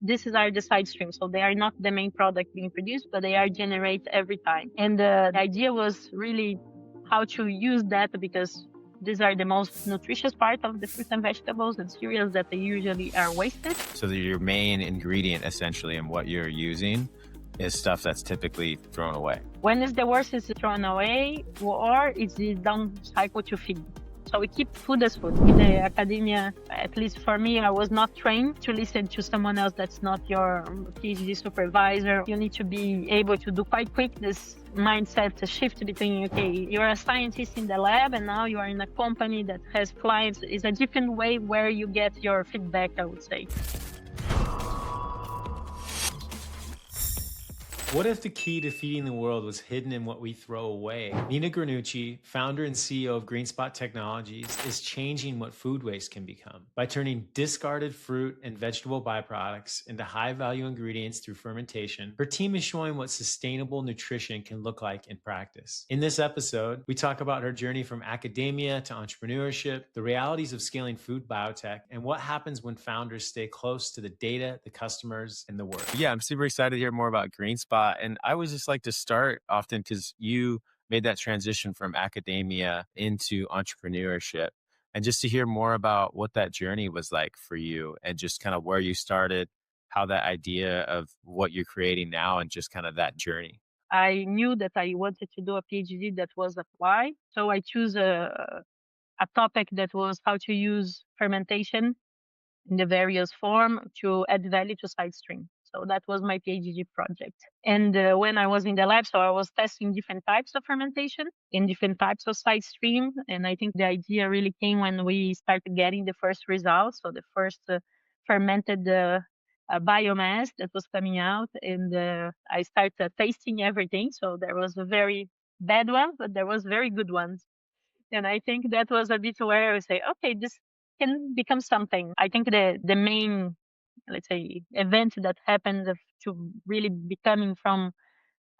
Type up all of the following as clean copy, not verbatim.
This is are the side streams. So they are not the main product being produced, but they are generated every time. And the idea was really how to use that, because these are the most nutritious part of the fruits and vegetables and cereals that they usually are wasted. So your main ingredient essentially in what you're using is stuff that's typically thrown away. When is the worst is thrown away, or it's downcycled to feed. So we keep food as food. In the academia, at least for me, I was not trained to listen to someone else that's not your PhD supervisor. You need to be able to do quite quick this mindset to shift between, okay, you're a scientist in the lab and now you are in a company that has clients. It's a different way where you get your feedback, I would say. What if the key to feeding the world was hidden in what we throw away? Nina Granucci, founder and CEO of Greenspot Technologies, is changing what food waste can become by turning discarded fruit and vegetable byproducts into high-value ingredients through fermentation. Her team is showing what sustainable nutrition can look like in practice. In this episode, we talk about her journey from academia to entrepreneurship, the realities of scaling food biotech, and what happens when founders stay close to the data, the customers, and the work. Yeah, I'm super excited to hear more about Greenspot. And I would just like to start often because you made that transition from academia into entrepreneurship, and just to hear more about what that journey was like for you and just kind of where you started, how that idea of what you're creating now and just kind of that journey. I knew that I wanted to do a PhD that was applied. So I chose a topic that was how to use fermentation in the various form to add value to side stream. So that was my PhD project. And when I was in the lab, so I was testing different types of fermentation in different types of side stream. And I think the idea really came when we started getting the first results. So the first fermented biomass that was coming out, and I started tasting everything. So there was a very bad one, but there was very good ones. And I think that was a bit where I say, okay, this can become something. I think the main, let's say, event that happened to really becoming from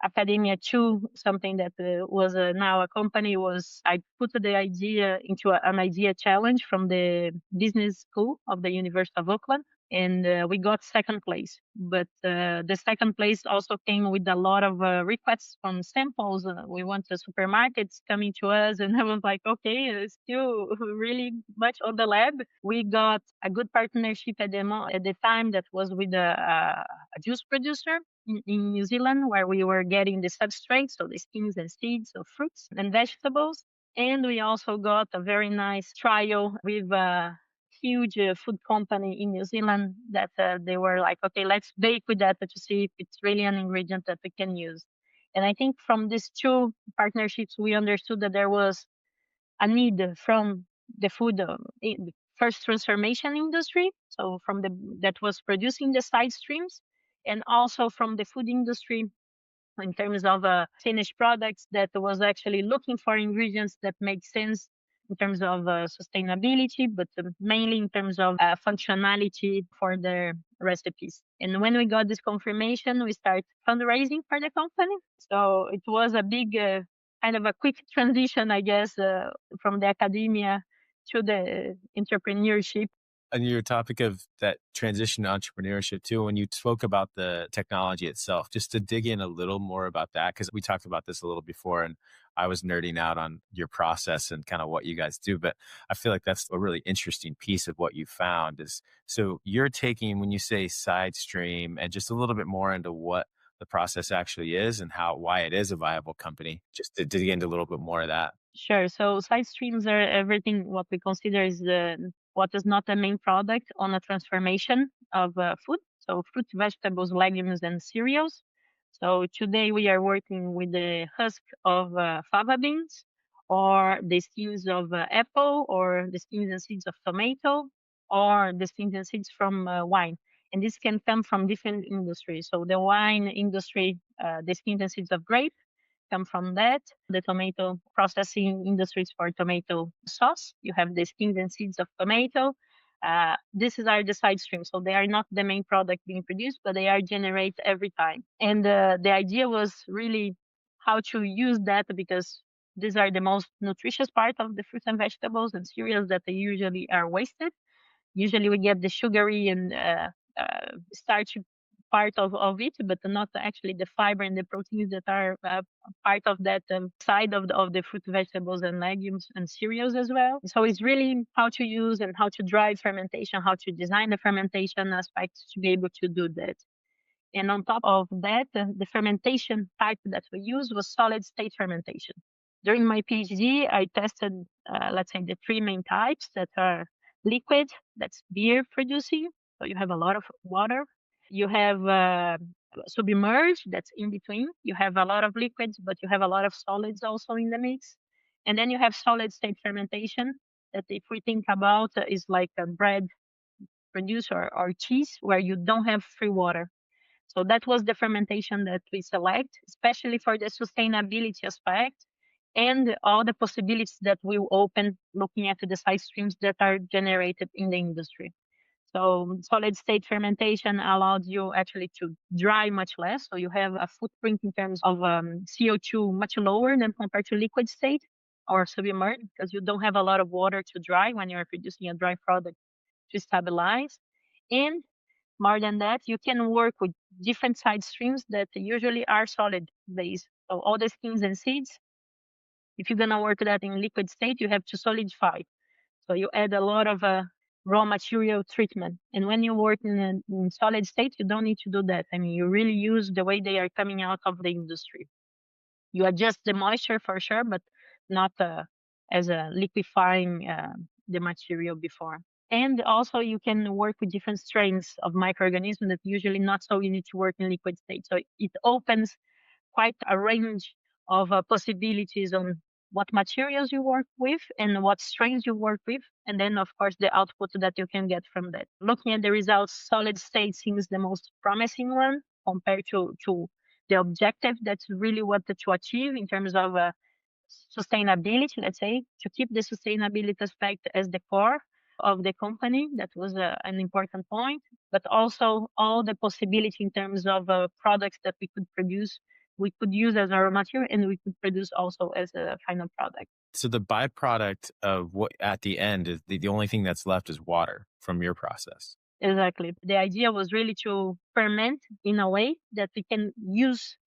academia to something that was now a company was I put the idea into an idea challenge from the business school of the University of Auckland. And we got second place. But the second place also came with a lot of requests from samples. We want the supermarkets coming to us. And I was like, okay, it's still really much on the lab. We got a good partnership at the time that was with a juice producer in New Zealand, where we were getting the substrate, so the skins and seeds of fruits and vegetables. And we also got a very nice trial with a huge food company in New Zealand that they were like, okay, let's bake with that to see if it's really an ingredient that we can use. And I think from these two partnerships, we understood that there was a need from the food first transformation industry, so from the that was producing the side streams, and also from the food industry in terms of finished products that was actually looking for ingredients that make sense in terms of sustainability, but mainly in terms of functionality for their recipes. And when we got this confirmation, we started fundraising for the company. So it was a big kind of a quick transition, I guess, from the academia to the entrepreneurship. On your topic of that transition to entrepreneurship too, when you spoke about the technology itself, just to dig in a little more about that, because we talked about this a little before and I was nerding out on your process and kind of what you guys do. But I feel like that's a really interesting piece of what you found is, so you're taking, when you say side stream, and just a little bit more into what the process actually is and why it is a viable company, just to dig into a little bit more of that. Sure. So side streams are everything what we consider is what is not the main product on a transformation of food. So fruit, vegetables, legumes, and cereals. So today we are working with the husk of fava beans, or the skins of apple, or the skins and seeds of tomato, or the skins and seeds from wine. And this can come from different industries. So the wine industry, the skins and seeds of grape come from that. The tomato processing industries for tomato sauce, you have the skins and seeds of tomato. This is are the side streams. So they are not the main product being produced, but they are generated every time. And the idea was really how to use that, because these are the most nutritious part of the fruits and vegetables and cereals that they usually are wasted. Usually we get the sugary and starch part of it, but not actually the fiber and the proteins that are part of that side of the fruit, vegetables, and legumes and cereals as well. So it's really how to use and how to drive fermentation, how to design the fermentation aspects to be able to do that. And on top of that, the fermentation type that we used was solid state fermentation. During my PhD, I tested, let's say, the three main types that are liquid, that's beer producing. So you have a lot of water. You have submerged, that's in between. You have a lot of liquids, but you have a lot of solids also in the mix. And then you have solid state fermentation, that if we think about is like a bread producer or cheese, where you don't have free water. So that was the fermentation that we select, especially for the sustainability aspect and all the possibilities that will open looking at the side streams that are generated in the industry. So solid state fermentation allows you actually to dry much less. So you have a footprint in terms of CO2 much lower than compared to liquid state or submerged, because you don't have a lot of water to dry when you're producing a dry product to stabilize. And more than that, you can work with different side streams that usually are solid based. So all the skins and seeds, if you're gonna work that in liquid state, you have to solidify. So you add a lot of raw material treatment. And when you work in solid state, you don't need to do that. I mean, you really use the way they are coming out of the industry. You adjust the moisture for sure, but not as a liquefying the material before. And also you can work with different strains of microorganisms that usually not so easy to work in liquid state. So it opens quite a range of possibilities on what materials you work with and what strains you work with. And then, of course, the output that you can get from that. Looking at the results, solid state seems the most promising one compared to the objective that's really wanted to achieve in terms of sustainability, let's say, to keep the sustainability aspect as the core of the company. That was an important point, but also all the possibility in terms of products that we could produce, we could use as our material, and we could produce also as a final product. So the byproduct of what at the end is the only thing that's left is water from your process. Exactly. The idea was really to ferment in a way that we can use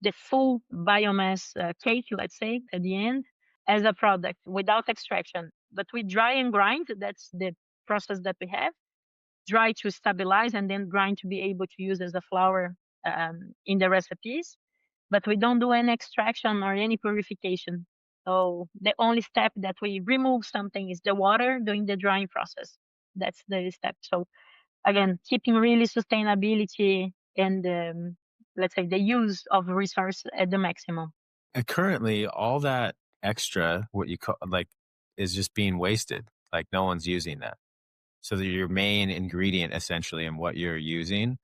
the full biomass cake, let's say, at the end as a product without extraction. But we dry and grind. That's the process that we have. Dry to stabilize and then grind to be able to use as a flour in the recipes. But we don't do any extraction or any purification. So the only step that we remove something is the water during the drying process. That's the step. So again, keeping really sustainability and let's say the use of resource at the maximum. And currently, all that extra, what you call like, is just being wasted. Like no one's using that. So that your main ingredient, essentially, in what you're using,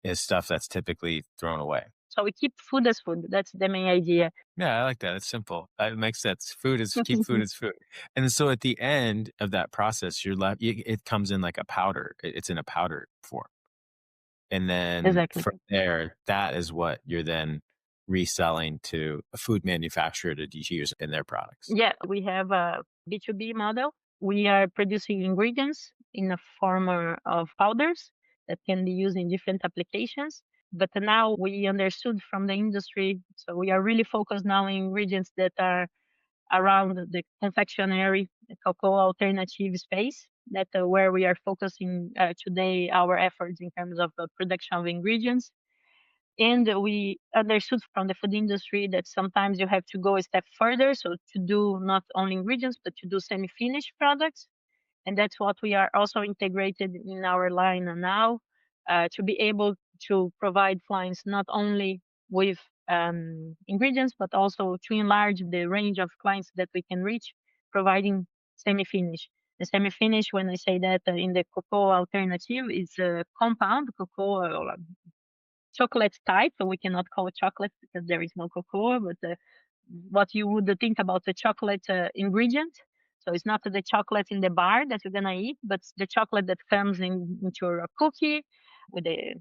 is stuff that's typically thrown away. So we keep food as food. That's the main idea. Yeah, I like that. It's simple. It makes sense. Food is keep food as food. And so at the end of that process, you're left. It comes in like a powder. It's in a powder form, and then Exactly. from there, that is what you're then reselling to a food manufacturer to use in their products. Yeah, we have a B2B model. We are producing ingredients in a form of powders that can be used in different applications. But now we understood from the industry, so we are really focused now on ingredients that are around the confectionery, the cocoa alternative space. That where we are focusing today our efforts in terms of the production of ingredients. And we understood from the food industry that sometimes you have to go a step further. So to do not only ingredients, but to do semi-finished products. And that's what we are also integrated in our line now to be able to provide clients not only with ingredients, but also to enlarge the range of clients that we can reach, providing semi-finish. The semi-finish, when I say that in the cocoa alternative, is a compound cocoa chocolate type. So we cannot call it chocolate because there is no cocoa, but what you would think about the chocolate ingredient. So it's not the chocolate in the bar that you're gonna eat, but the chocolate that comes into a cookie with the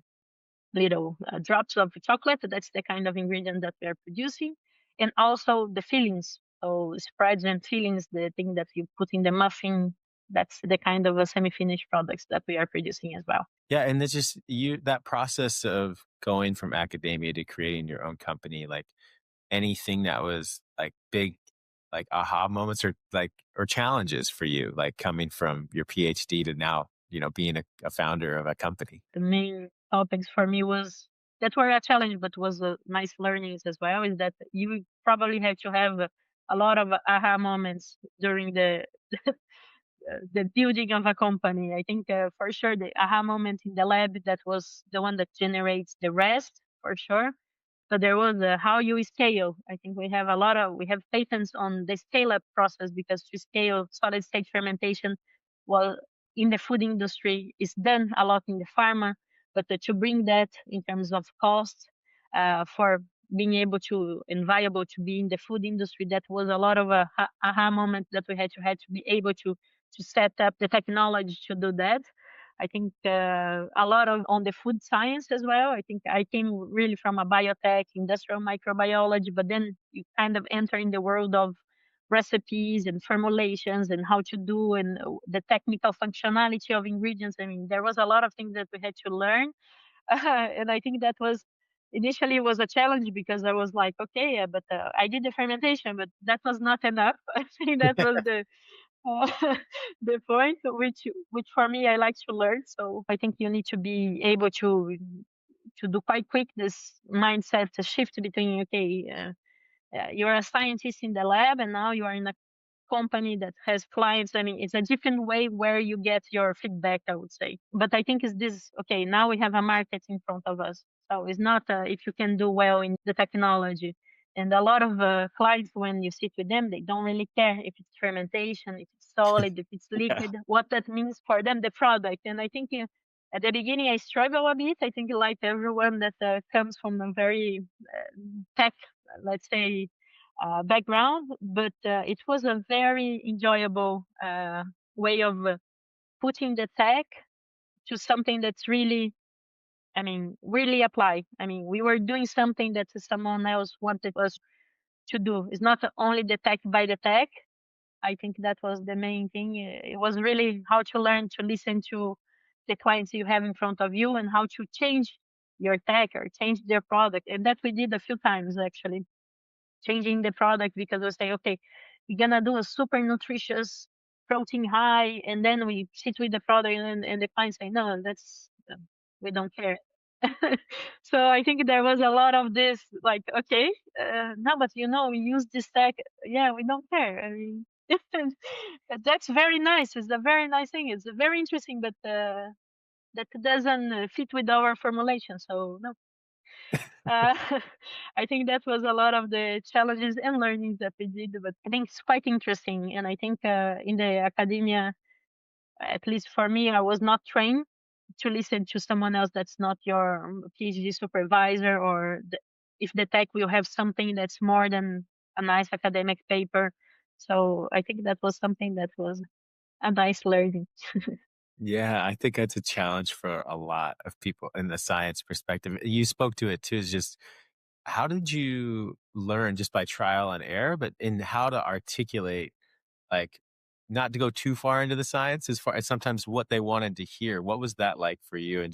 little drops of chocolate. That's the kind of ingredient that we are producing, and also the fillings. So spreads and fillings, the thing that you put in the muffin. That's the kind of semi-finished products that we are producing as well. Yeah, and it's just that process of going from academia to creating your own company, like anything that was like big, like aha moments or or challenges for you, like coming from your PhD to now, being a founder of a company. The main topics for me was that were a challenge, but was nice learnings as well. Is that you probably have to have a lot of aha moments during the building of a company. I think for sure the aha moment in the lab, that was the one that generates the rest for sure. But there was how you scale. I think we have patents on the scale up process, because to scale solid state fermentation, well, in the food industry is done a lot in the pharma, but to bring that in terms of cost for being able to and viable to be in the food industry, that was a lot of a aha moment that we had to be able to set up the technology to do that. I think a lot of on the food science as well. I think I came really from a biotech, industrial microbiology, but then you kind of enter in the world of recipes and formulations and how to do and the technical functionality of ingredients. I mean, there was a lot of things that we had to learn, and I think that was initially was a challenge, because I was like, okay, but I did the fermentation, but that was not enough. I think that was uh, the point, which for me I like to learn. So I think you need to be able to do quite quick this mindset to shift between, okay, you're a scientist in the lab and now you are in a company that has clients. I mean, it's a different way where you get your feedback, I would say. But I think it's this, okay, now we have a market in front of us. So it's not if you can do well in the technology. And a lot of clients, when you sit with them, they don't really care if it's fermentation, if it's solid, if it's Yeah. liquid, what that means for them, the product. And I think at the beginning, I struggle a bit. I think like everyone that comes from a very tech, let's say, background, but it was a very enjoyable way of putting the tech to something that's really, I mean, really apply. I mean, we were doing something that someone else wanted us to do. It's not only the tech by the tech. I think that was the main thing. It was really how to learn to listen to the clients you have in front of you and how to change your tech or change their product. And that we did a few times actually, changing the product, because we say, okay, we're gonna do a super nutritious, protein high, and then we sit with the product, and the client say, no, that's we don't care. So I think there was a lot of this, like, okay, no, but we use this tech. Yeah, we don't care. I mean, that's very nice. It's a very nice thing. It's very interesting, but that doesn't fit with our formulation. So no. Uh, I think that was a lot of the challenges and learnings that we did, but I think it's quite interesting. And I think in the academia, at least for me, I was not trained to listen to someone else that's not your PhD supervisor, or if the tech will have something that's more than a nice academic paper. So I think that was something that was a nice learning. Yeah, I think that's a challenge for a lot of people in the science perspective. You spoke to it too, is just how did you learn just by trial and error, but in how to articulate, like, not to go too far into the science as far as sometimes what they wanted to hear? What was that like for you?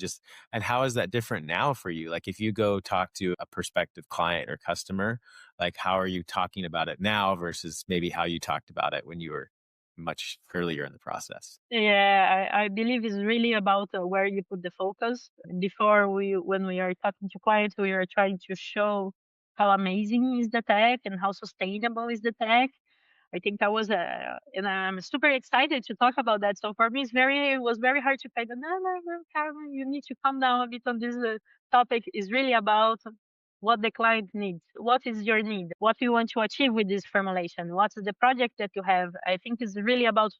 And how is that different now for you? Like, if you go talk to a prospective client or customer, like, how are you talking about it now versus maybe how you talked about it when you were much earlier in the process? Yeah, I believe it's really about where you put the focus. Before when we are talking to clients, we are trying to show how amazing is the tech and how sustainable is the tech. I think I was, and I'm super excited to talk about that. So for me, it was very hard to kind of, no, no, no, Carmen, you need to calm down a bit on this topic. Is really about what the client needs. What is your need? What you want to achieve with this formulation? What's the project that you have? I think it's really about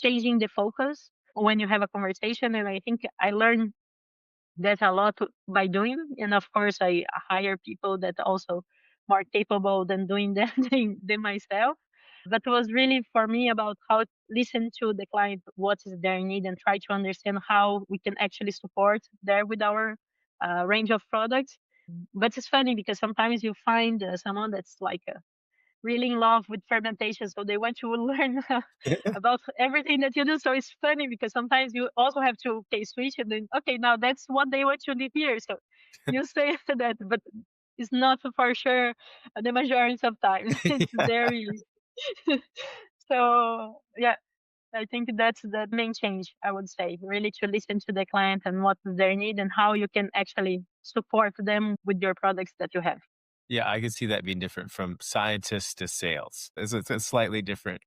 changing the focus when you have a conversation. And I think I learned that a lot by doing. And of course, I hire people that also more capable than doing that than myself. But it was really for me about how to listen to the client, what is their need, and try to understand how we can actually support there with our range of products. But it's funny because sometimes you find someone that's like really in love with fermentation. So they want to learn about everything that you do. So it's funny because sometimes you also have to switch and then now that's what they want you to hear. So you say that, but it's not for sure the majority of times. It's very so yeah. I think that's the main change, I would say, really to listen to the client and what their need and how you can actually support them with your products that you have. Yeah, I could see that being different from scientists to sales. It's a slightly different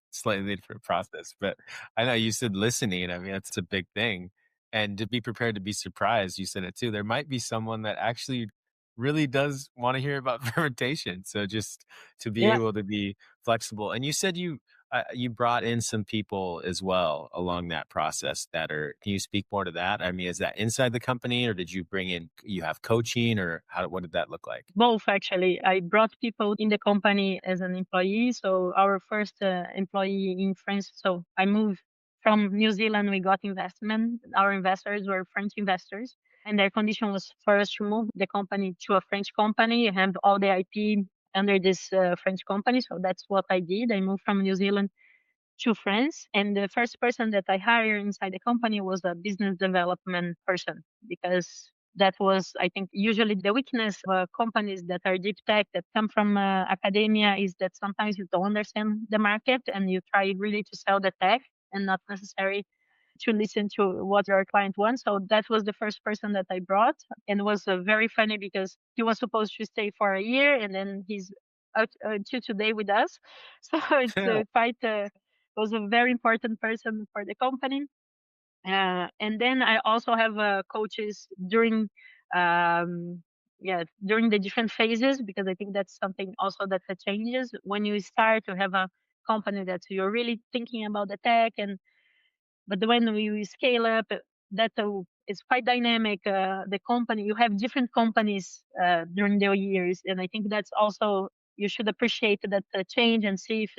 process. But I know you said listening. I mean, that's a big thing. And to be prepared to be surprised, you said it too. There might be someone that actually really does want to hear about fermentation. So just to be Yeah. able to be flexible. And you said you brought in some people as well along that process that are, can you speak more to that? I mean, is that inside the company or did you bring in, you have coaching or what did that look like? Both actually. I brought people in the company as an employee. So our first employee in France. So I moved from New Zealand. We got investment. Our investors were French investors, and their condition was for us to move the company to a French company and have all the IP under this French company. So that's what I did. I moved from New Zealand to France, and the first person that I hired inside the company was a business development person because that was, I think, usually the weakness of companies that are deep tech that come from academia is that sometimes you don't understand the market and you try really to sell the tech and not necessarily to listen to what your client wants. So that was the first person that I brought, and it was very funny because he was supposed to stay for a year, and then he's out to today with us. So it's quite was a very important person for the company. And then I also have coaches during during the different phases because I think that's something also that changes when you start to have a company that you're really thinking about the tech and but when we scale up, that is quite dynamic. The company, you have different companies during the years, and I think that's also you should appreciate that change and see if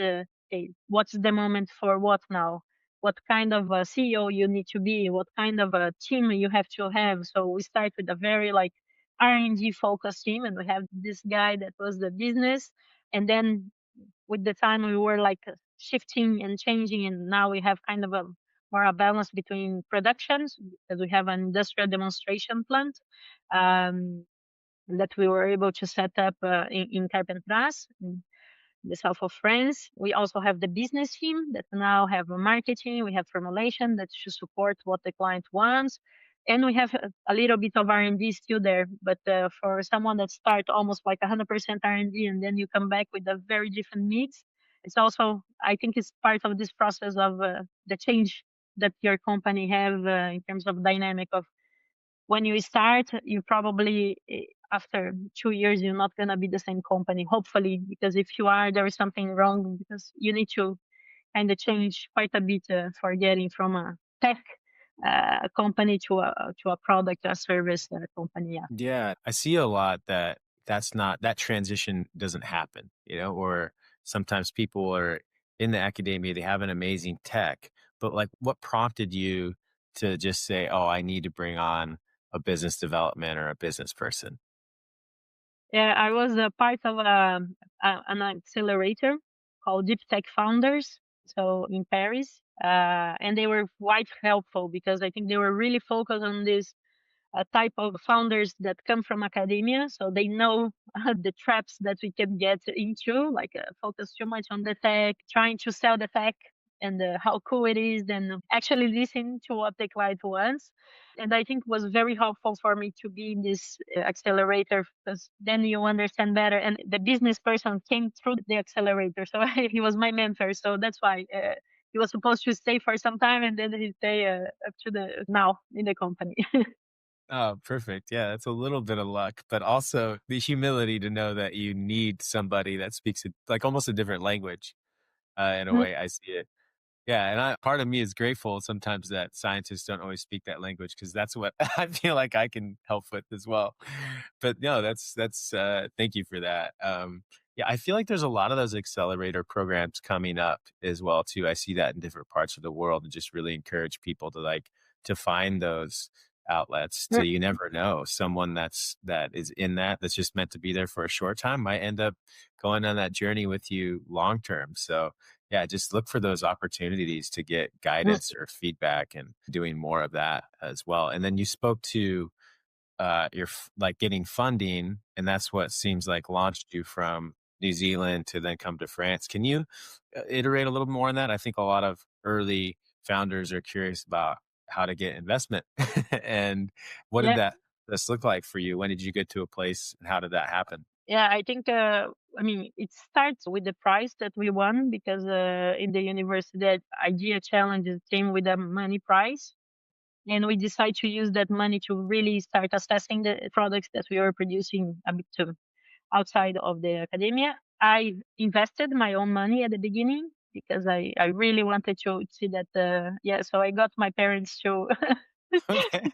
okay, what's the moment for what now. What kind of a CEO you need to be? What kind of a team you have to have? So we start with a very like R&D focused team, and we have this guy that was the business, and then with the time we were like shifting and changing, and now we have kind of a more a balance between productions because we have an industrial demonstration plant that we were able to set up in Carpentras the south of France. We also have the business team that now have a marketing. We have formulation that should support what the client wants. And we have a little bit of R&D still there. But for someone that start almost like 100% R&D and then you come back with a very different mix, it's also, I think it's part of this process of the change that your company have in terms of dynamic of when you start, you probably after 2 years you're not gonna be the same company, hopefully, because if you are, there is something wrong because you need to kind of change quite a bit for getting from a tech company to a product or service company. Yeah. Yeah, I see a lot that that transition doesn't happen, or sometimes people are in the academia, they have an amazing tech, but like what prompted you to just say, "Oh, I need to bring on a business development or a business person?" Yeah, I was a part of an accelerator called Deep Tech Founders, so in Paris, and they were quite helpful because I think they were really focused on this type of founders that come from academia, so they know the traps that we can get into, like focus too much on the tech, trying to sell the tech and how cool it is, and actually listen to what the client wants. And I think was very helpful for me to be in this accelerator because then you understand better. And the business person came through the accelerator, so he was my mentor. So that's why. He was supposed to stay for some time and then he stay up to the now in the company. Oh, perfect. Yeah, that's a little bit of luck, but also the humility to know that you need somebody that speaks like almost a different language, in a way I see it. Yeah, and part of me is grateful sometimes that scientists don't always speak that language because that's what I feel like I can help with as well. But no, thank you for that. Yeah, I feel like there's a lot of those accelerator programs coming up as well too. I see that in different parts of the world and just really encourage people to to find those outlets Yeah. to, you never know, someone that is in that's just meant to be there for a short time might end up going on that journey with you long term. So yeah, just look for those opportunities to get Mm. guidance or feedback and doing more of that as well. And then you spoke to like getting funding, and that's what seems like launched you from New Zealand to then come to France. Can you iterate a little more on that? I think a lot of early founders are curious about how to get investment. And what did Yeah. this look like for you? When did you get to a place, and how did that happen? Yeah, I think, I mean, it starts with the prize that we won because in the university, that idea challenges came with a money prize. And we decided to use that money to really start assessing the products that we were producing a bit outside of the academia. I invested my own money at the beginning because I really wanted to see that, yeah, so I got my parents to Okay,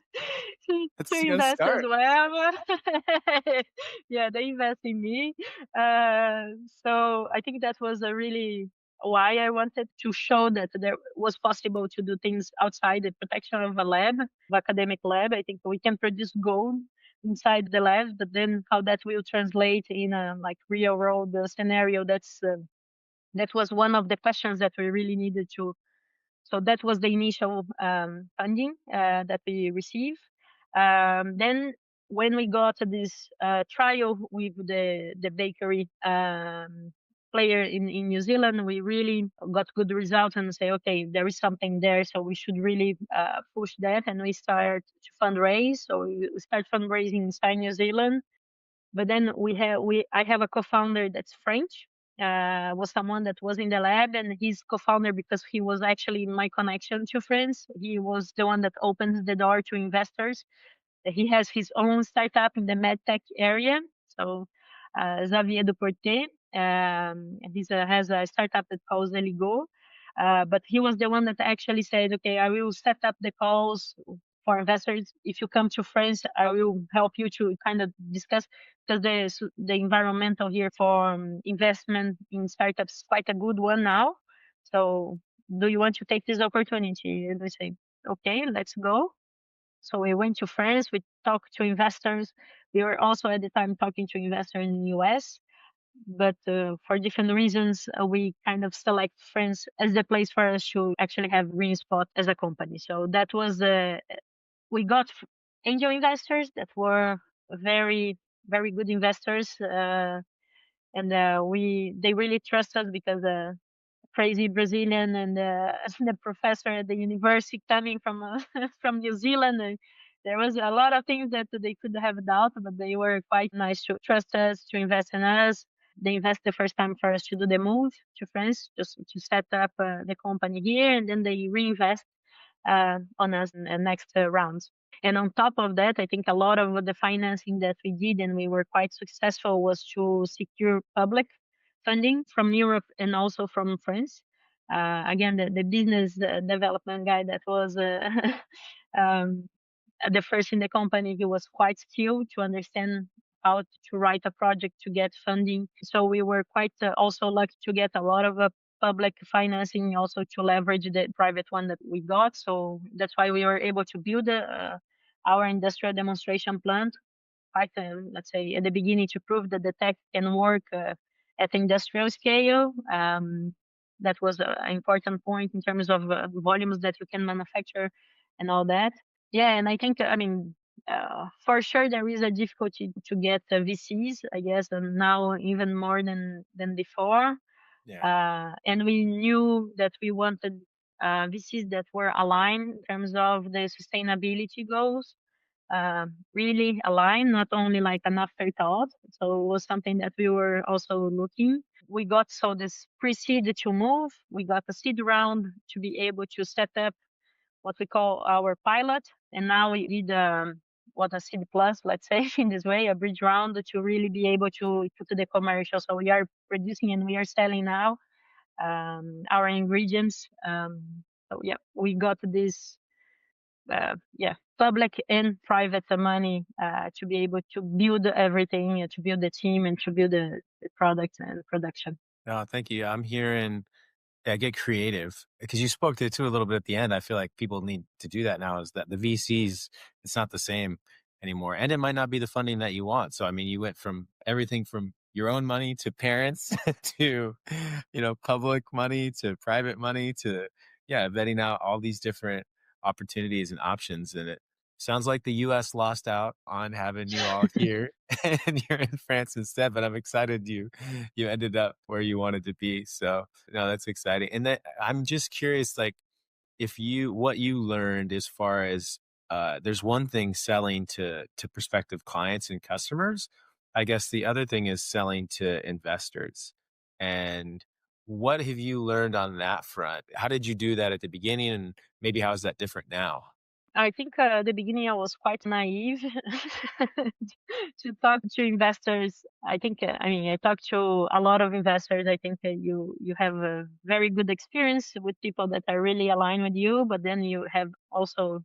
to that's a good invest as start. well. Yeah, they invest in me. So I think that was a really why I wanted to show that there was possible to do things outside the protection of a lab, of academic lab. I think we can produce gold inside the lab, but then how that will translate in a like real world scenario. That was one of the questions that we really needed to. So that was the initial funding that we received. Then when we got this trial with the bakery player in New Zealand, we really got good results and say, okay, there is something there, so we should really push that. And we start to fundraise. So we start fundraising inside New Zealand, but then I have a co-founder that's French. Was someone that was in the lab, and he's co-founder because he was actually my connection to France. He was the one that opens the door to investors. He has his own startup in the medtech area. So Xavier Duporté, has a startup that calls Eligo. But he was the one that actually said, okay, I will set up the calls for investors. If you come to France, I will help you to kind of discuss, because the environmental here for investment in startups is quite a good one now. So do you want to take this opportunity? And we say, okay, let's go. So we went to France, we talked to investors. We were also at the time talking to investors in the US, but for different reasons, we kind of select France as the place for us to actually have Greenspot as a company. So that was, we got angel investors that were very, very good investors. And they really trust us because crazy Brazilian and the professor at the university coming from from New Zealand. And there was a lot of things that they could have doubt, but they were quite nice to trust us, to invest in us. They invest the first time for us to do the move to France, just to set up the company here, and then they reinvest on us in the next rounds. And on top of that, I think a lot of the financing that we did and we were quite successful was to secure public funding from Europe and also from France. Again, the business development guy that was um, the first in the company, he was quite skilled to understand how to write a project to get funding. So we were quite also lucky to get a lot of public financing, also to leverage the private one that we got. So that's why we were able to build our industrial demonstration plant quite, let's say, at the beginning to prove that the tech can work at industrial scale. That was an important point in terms of volumes that you can manufacture and all that. Yeah, and I think, I mean, for sure there is a difficulty to get VCs, I guess, and now even more than before. Yeah. And we knew that we wanted VCs that were aligned in terms of the sustainability goals, really aligned, not only like an afterthought. So it was something that we were also looking. We got so this pre-seed to move. We got a seed round to be able to set up what we call our pilot, and now we did what a seed plus, let's say in this way, a bridge round to really be able to put to the commercial. So we are producing and we are selling now our ingredients. So yeah, we got this public and private money to be able to build everything, to build the team and to build the product and production. No, thank you. I'm hearing Yeah, get creative because you spoke to it too a little bit at the end. I feel like people need to do that now is that the VCs, it's not the same anymore. And it might not be the funding that you want. So, I mean, you went from everything from your own money to parents to, public money to private money to, yeah, vetting out all these different opportunities and options. And it sounds like the US lost out on having you all here and you're in France instead, but I'm excited you ended up where you wanted to be. So, no, that's exciting. And then I'm just curious, like, if you what you learned as far as there's one thing selling to prospective clients and customers. I guess the other thing is selling to investors. And what have you learned on that front? How did you do that at the beginning, and maybe how is that different now? I think at the beginning I was quite naive to talk to investors. I think, I mean, I talked to a lot of investors. I think that you have a very good experience with people that are really aligned with you, but then you have also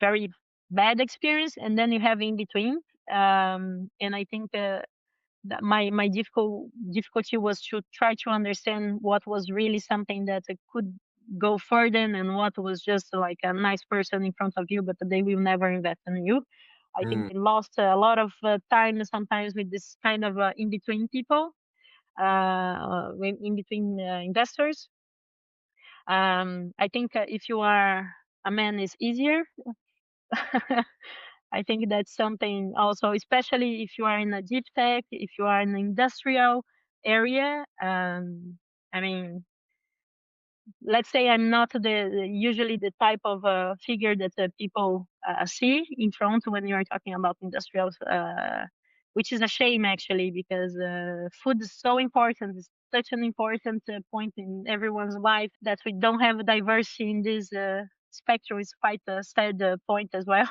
very bad experience, and then you have in between. And I think that my difficulty was to try to understand what was really something that could go further and what was just like a nice person in front of you, but they will never invest in you. I think Mm, I lost a lot of time sometimes with this kind of in between people, in between investors. I think if you are a man, is easier. I think that's something also, especially if you are in a deep tech, if you are in an industrial area. I mean, let's say I'm not usually the type of figure that people see in front when you are talking about industrials, which is a shame actually, because food is so important. It's such an important point in everyone's life that we don't have diversity in this spectrum is quite a sad point as well.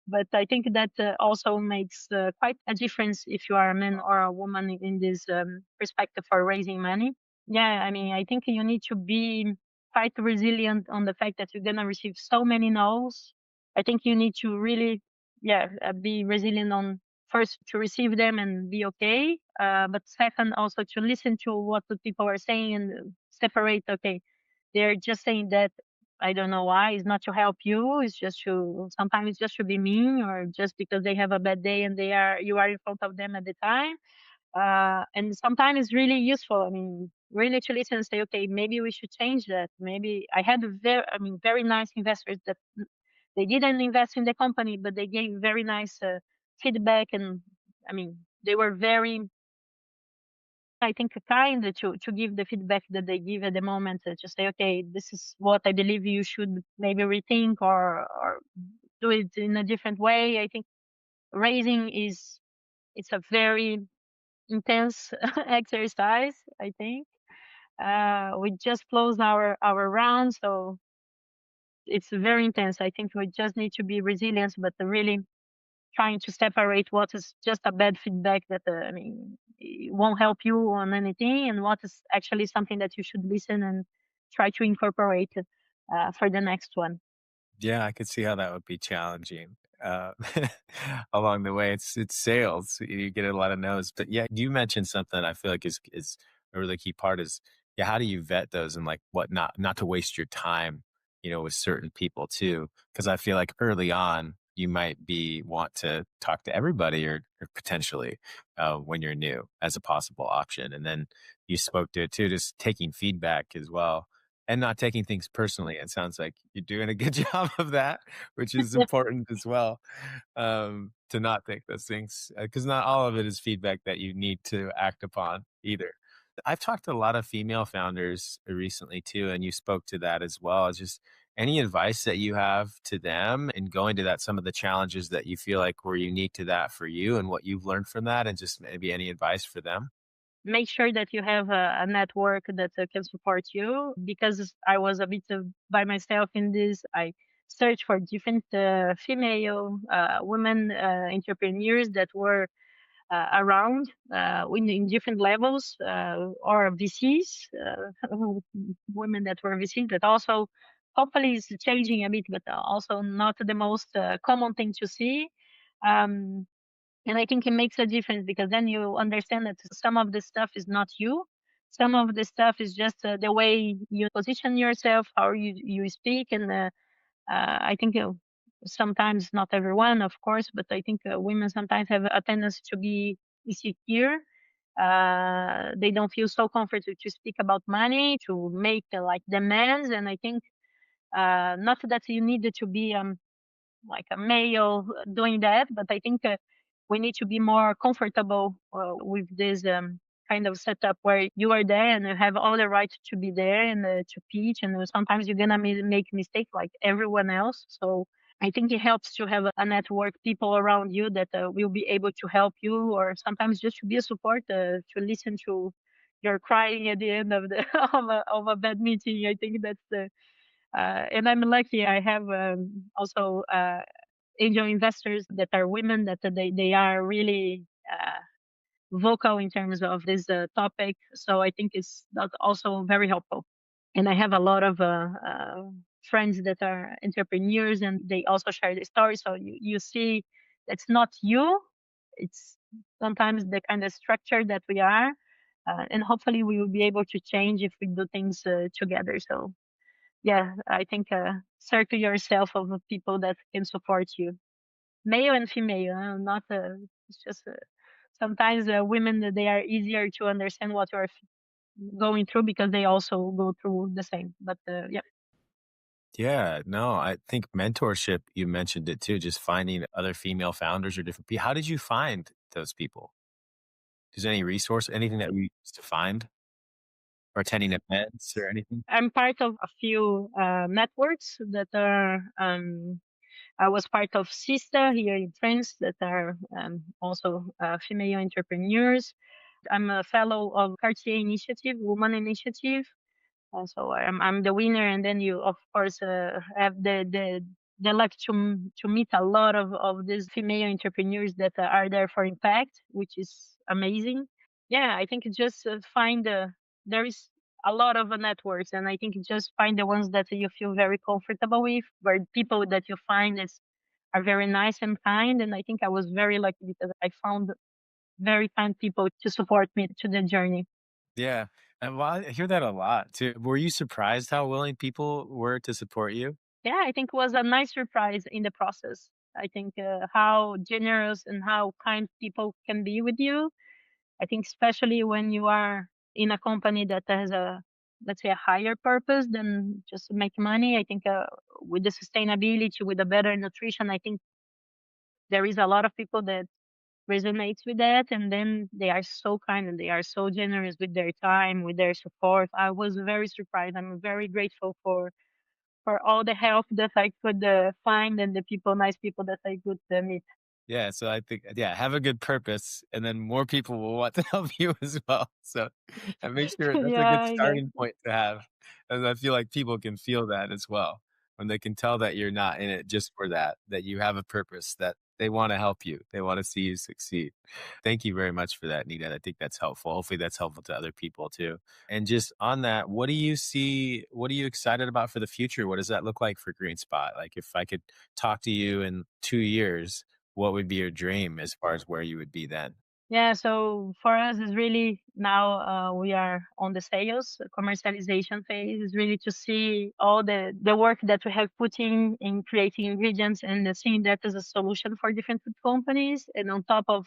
But I think that also makes quite a difference if you are a man or a woman in this perspective for raising money. Yeah, I mean, I think you need to be quite resilient on the fact that you're gonna receive so many no's. I think you need to really, yeah, be resilient on first to receive them and be okay. But second, also to listen to what the people are saying and separate. Okay, they're just saying that. I don't know why. It's not to help you. It's just to sometimes it's just to be mean, or just because they have a bad day and you are in front of them at the time. And sometimes it's really useful. I mean, really to listen and say, okay, maybe we should change that. Maybe I had very nice investors that they didn't invest in the company, but they gave very nice feedback. And I mean, they were very, I think, kind to give the feedback that they give at the moment, to say, okay, this is what I believe you should maybe rethink or do it in a different way. I think raising it's a very intense exercise. I think we just closed our round, so it's very intense. I think we just need to be resilient, but really trying to separate what is just a bad feedback that I mean it won't help you on anything, and what is actually something that you should listen and try to incorporate for the next one. yeah, I could see how that would be challenging. Uh, along the way, it's sales. You get a lot of no's, but yeah, you mentioned something I feel like is a really key part is yeah, how do you vet those and like what not to waste your time, with certain people too? Because I feel like early on you might be want to talk to everybody or potentially when you're new as a possible option, and then you spoke to it too, just taking feedback as well and not taking things personally. It sounds like you're doing a good job of that, which is important as well, to not take those things because not all of it is feedback that you need to act upon either. I've talked to a lot of female founders recently too, and you spoke to that as well. It's just any advice that you have to them and going to that, some of the challenges that you feel like were unique to that for you and what you've learned from that, and just maybe any advice for them? Make sure that you have a network that can support you, because I was a bit by myself in this. I searched for different female women entrepreneurs that were around in different levels, or VCs, women that were VCs, but also hopefully it's changing a bit, but also not the most common thing to see. Um, and I think it makes a difference, because then you understand that some of the stuff is not you. some of the stuff is just the way you position yourself, how you speak, and I think sometimes not everyone, of course, but I think women sometimes have a tendency to be insecure. They don't feel so comfortable to speak about money, to make like demands, and I think not that you needed to be like a male doing that, but I think we need to be more comfortable with this kind of setup where you are there and you have all the right to be there and to pitch, and sometimes you're gonna make mistakes like everyone else. So I think it helps to have a network, people around you that will be able to help you, or sometimes just to be a support, to listen to your crying at the end of the of a bad meeting. I think that's the and I'm lucky. I have also angel investors that are women that they are really vocal in terms of this topic. So I think it's that's also very helpful. And I have a lot of friends that are entrepreneurs, and they also share the story. So you see, it's not you; it's sometimes the kind of structure that we are, and hopefully we will be able to change if we do things together. So yeah, I think circle yourself of people that can support you, male and female. Not it's just sometimes women they are easier to understand what you're going through because they also go through the same. But yeah, Yeah, no, I think mentorship, you mentioned it too, just finding other female founders or different people. How did you find those people? Is there any resource, anything that we used to find or attending events or anything? I'm part of a few networks that are. I was part of SISTA here in France that are also female entrepreneurs. I'm a fellow of Cartier Initiative, Woman Initiative. So I'm the winner, and then you of course have the luck to meet a lot of these female entrepreneurs that are there for impact, which is amazing. Yeah, I think just find there is a lot of networks, and I think just find the ones that you feel very comfortable with, where people that you find is are very nice and kind. And I think I was very lucky because I found very kind people to support me to the journey. Yeah. And well, I hear that a lot too. Were you surprised how willing people were to support you? Yeah, I think it was a nice surprise in the process. I think how generous and how kind people can be with you. I think especially when you are in a company that has a, let's say, a higher purpose than just to make money. I think with the sustainability, with the better nutrition, I think there is a lot of people that resonates with that, and then they are so kind and they are so generous with their time, with their support. I was very surprised. I'm very grateful for all the help that I could find, and the people, nice people that I could meet. Yeah, so I think yeah, have a good purpose, and then more people will want to help you as well. So, and make sure that's a Yeah, good I guess. starting point to have, and I feel like people can feel that as well when they can tell that you're not in it just for that, that you have a purpose, that they want to help you, they want to see you succeed. Thank you very much for that, Nita. I think that's helpful. Hopefully, that's helpful to other people too. And just on that, what do you see? What are you excited about for the future? What does that look like for GreenSpot? Like, if I could talk to you in 2 years, what would be your dream as far as where you would be then? Yeah, so for us, it's really now we are on the sales commercialization phase. Is really to see all the work that we have put in creating ingredients and seeing that as a solution for different food companies. And on top of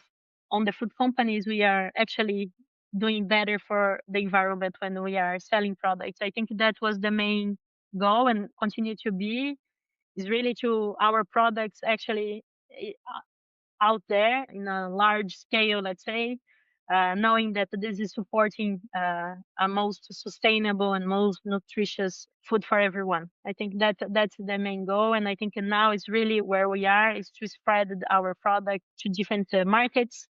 on the food companies, we are actually doing better for the environment when we are selling products. I think that was the main goal and continue to be is really to our products actually out there in a large scale, let's say, knowing that this is supporting a most sustainable and most nutritious food for everyone. I think that that's the main goal, and I think now it's really where we are is to spread our product to different markets.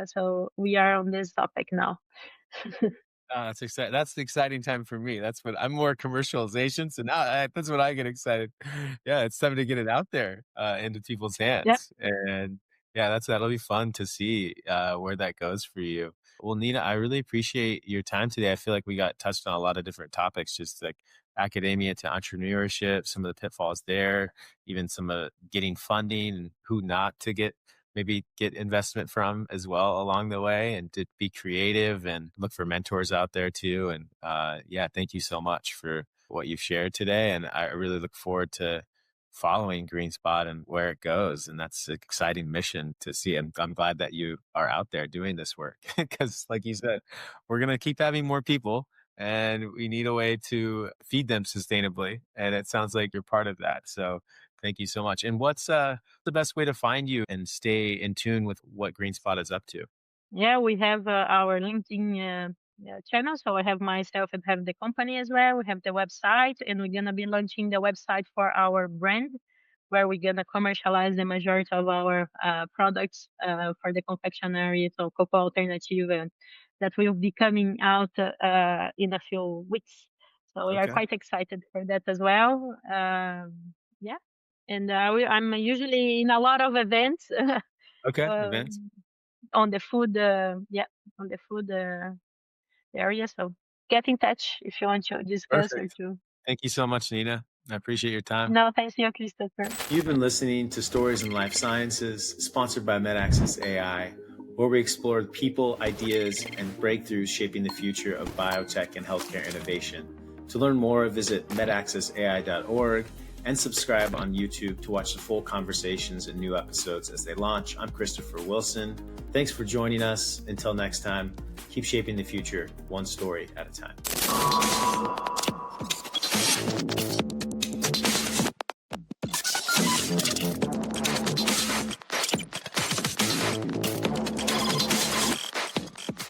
So we are on this topic now. That's exciting. That's the exciting time for me. That's what I'm more commercialization. So now that's when I get excited. Yeah, it's time to get it out there into people's Yeah. hands. And yeah, that'll be fun to see where that goes for you. Well, Nina, I really appreciate your time today. I feel like we got touched on a lot of different topics, just like academia to entrepreneurship, some of the pitfalls there, even some getting funding and who not to get maybe get investment from as well along the way, and to be creative and look for mentors out there too. And yeah, thank you so much for what you've shared today. And I really look forward to following Greenspot and where it goes. And that's an exciting mission to see. And I'm glad that you are out there doing this work because, like you said, we're going to keep having more people and we need a way to feed them sustainably. And it sounds like you're part of that. So thank you so much. And what's the best way to find you and stay in tune with what Greenspot is up to? Yeah, we have our LinkedIn channel. So I have myself and have the company as well. We have the website, and we're gonna be launching the website for our brand, where we're gonna commercialize the majority of our products for the confectionery, so cocoa alternative, that will be coming out in a few weeks. So we are Okay. quite excited for that as well. Yeah, and I'm usually in a lot of events. Okay. Events. um, on the food, on the food area. So get in touch if you want to discuss or Perfect. to. Thank you so much, Nina. I appreciate your time. No, thanks you, Christopher. You've been listening to Stories in Life Sciences, sponsored by MedAccess AI, where we explore the people, ideas, and breakthroughs shaping the future of biotech and healthcare innovation. To learn more, visit medaccessai.org and subscribe on YouTube to watch the full conversations and new episodes as they launch. I'm Christopher Wilson. Thanks for joining us. Until next time, keep shaping the future one story at a time.